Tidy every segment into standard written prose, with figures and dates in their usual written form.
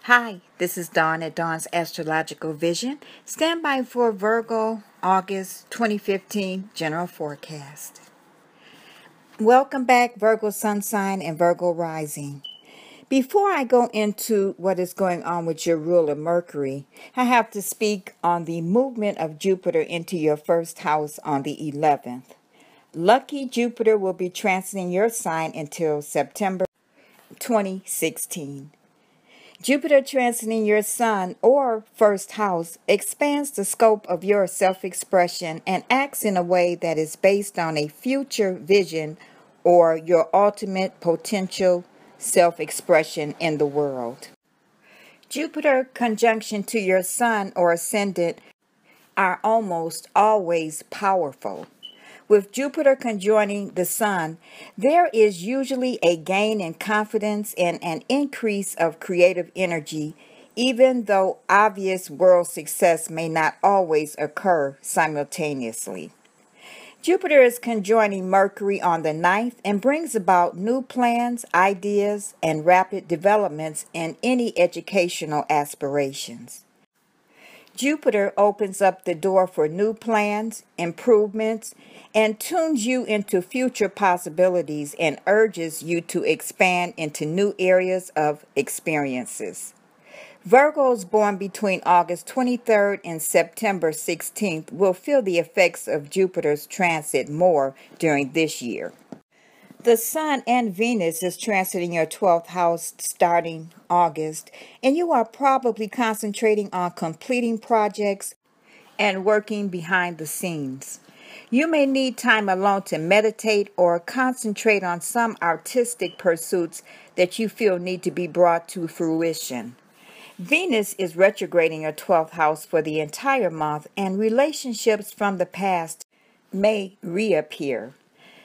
Hi, this is Dawn at Dawn's Astrological Vision. Stand by for Virgo August 2015 General Forecast. Welcome back, Virgo Sun Sign and Virgo Rising. Before I go into what is going on with your ruler Mercury, I have to speak on the movement of Jupiter into your first house on the 11th. Lucky Jupiter will be transiting your sign until September 2016. Jupiter transiting your sun or first house expands the scope of your self-expression and acts in a way that is based on a future vision or your ultimate potential self-expression in the world. Jupiter conjunction to your sun or ascendant are almost always powerful. With Jupiter conjoining the Sun, there is usually a gain in confidence and an increase of creative energy, even though obvious world success may not always occur simultaneously. Jupiter is conjoining Mercury on the 9th and brings about new plans, ideas, and rapid developments in any educational aspirations. Jupiter opens up the door for new plans, improvements, and tunes you into future possibilities and urges you to expand into new areas of experiences. Virgos born between August 23rd and September 16th will feel the effects of Jupiter's transit more during this year. The Sun and Venus is transiting your 12th house starting August, and you are probably concentrating on completing projects and working behind the scenes. You may need time alone to meditate or concentrate on some artistic pursuits that you feel need to be brought to fruition. Venus is retrograding your 12th house for the entire month, and relationships from the past may reappear.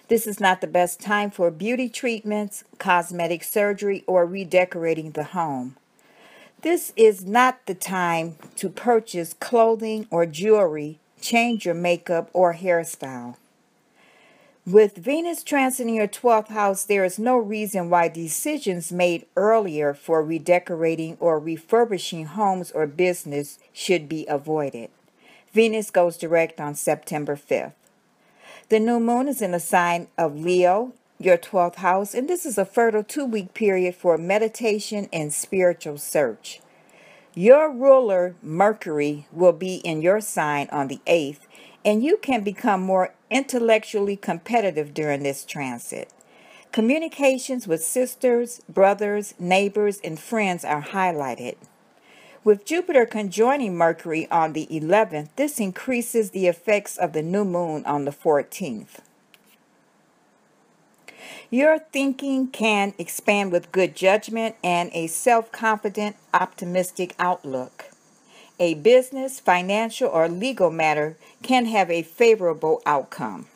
This is not the best time for beauty treatments, cosmetic surgery, or redecorating the home. This is not the time to purchase clothing or jewelry, change your makeup or hairstyle. With Venus transiting your 12th house, there is no reason why decisions made earlier for redecorating or refurbishing homes or business should be avoided. Venus goes direct on September 5th. The new moon is in the sign of Leo, your 12th house, and this is a fertile 2-week period for meditation and spiritual search. Your ruler, Mercury, will be in your sign on the 8th, and you can become more intellectually competitive during this transit. Communications with sisters, brothers, neighbors, and friends are highlighted. With Jupiter conjoining Mercury on the 11th, this increases the effects of the new moon on the 14th. Your thinking can expand with good judgment and a self-confident, optimistic outlook. A business, financial, or legal matter can have a favorable outcome.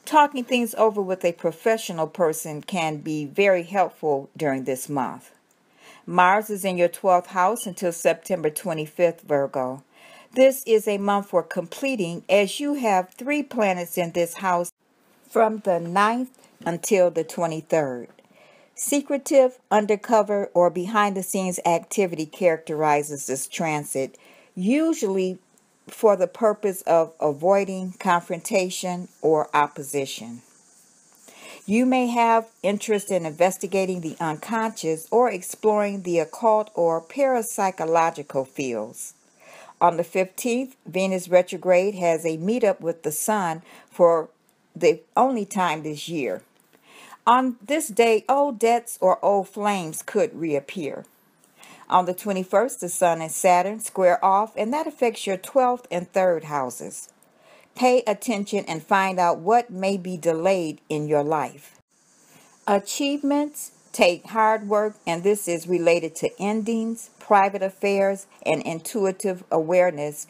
Talking things over with a professional person can be very helpful during this month. Mars is in your 12th house until September 25th, Virgo. This is a month for completing, as you have 3 planets in this house from the 9th until the 23rd. Secretive, undercover, or behind-the-scenes activity characterizes this transit, usually for the purpose of avoiding confrontation or opposition. You may have interest in investigating the unconscious or exploring the occult or parapsychological fields. On the 15th, Venus retrograde has a meetup with the Sun for the only time this year. On this day, old debts or old flames could reappear. On the 21st, the Sun and Saturn square off, and that affects your 12th and 3rd houses. Pay attention and find out what may be delayed in your life. Achievements take hard work, and this is related to endings, private affairs, and intuitive awareness,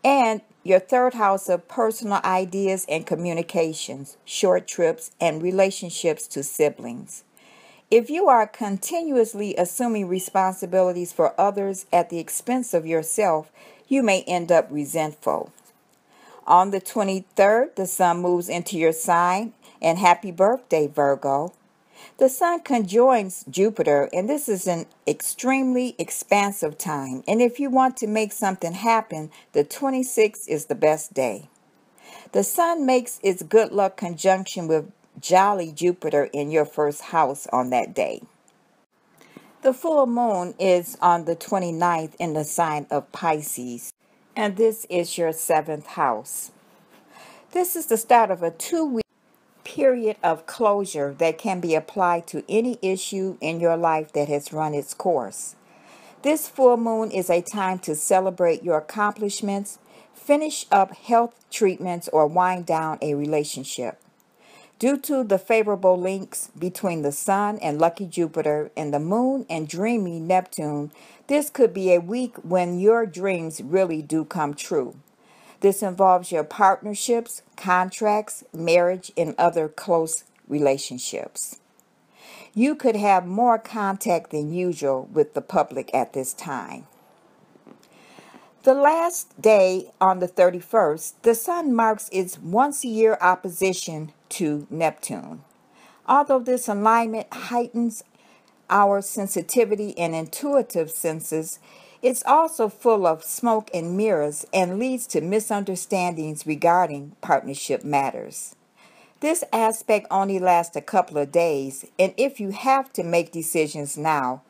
and your 3rd house of personal ideas and communications, short trips, and relationships to siblings. If you are continuously assuming responsibilities for others at the expense of yourself, you may end up resentful. On the 23rd, the Sun moves into your sign, and happy birthday, Virgo. The Sun conjoins Jupiter, and this is an extremely expansive time. And if you want to make something happen, the 26th is the best day. The Sun makes its good luck conjunction with jolly Jupiter in your first house on that day. The full moon is on the 29th in the sign of Pisces, and this is your seventh house. This is the start of a 2-week period of closure that can be applied to any issue in your life that has run its course. This full moon is a time to celebrate your accomplishments, finish up health treatments, or wind down a relationship. Due to the favorable links between the Sun and lucky Jupiter and the Moon and dreamy Neptune, this could be a week when your dreams really do come true. This involves your partnerships, contracts, marriage, and other close relationships. You could have more contact than usual with the public at this time. The last day, on the 31st, the Sun marks its once-a-year opposition to Neptune. Although this alignment heightens our sensitivity and intuitive senses, it's also full of smoke and mirrors and leads to misunderstandings regarding partnership matters. This aspect only lasts a couple of days, and if you have to make decisions now,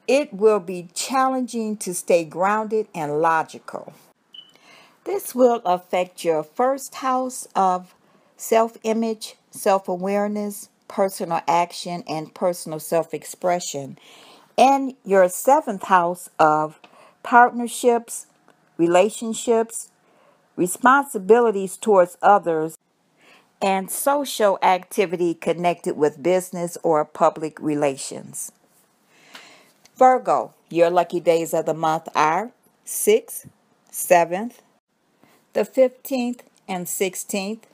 it will be challenging to stay grounded and logical. This will affect your first house of self-image, self-awareness, personal action, and personal self-expression, and your seventh house of partnerships, relationships, responsibilities towards others, and social activity connected with business or public relations. Virgo, your lucky days of the month are 6th, 7th, the 15th and 16th,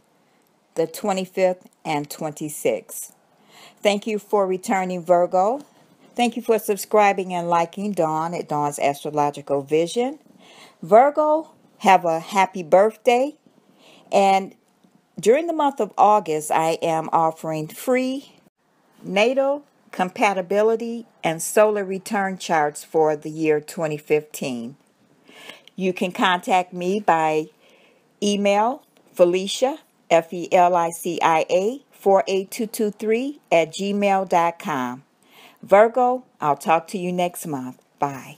the 25th and 26th. Thank you for returning, Virgo. Thank you for subscribing and liking Dawn at Dawn's Astrological Vision. Virgo, have a happy birthday. And during the month of August, I am offering free natal compatibility and solar return charts for the year 2015. You can contact me by email Felicia, Felicia, 48223 @gmail.com. Virgo, I'll talk to you next month. Bye.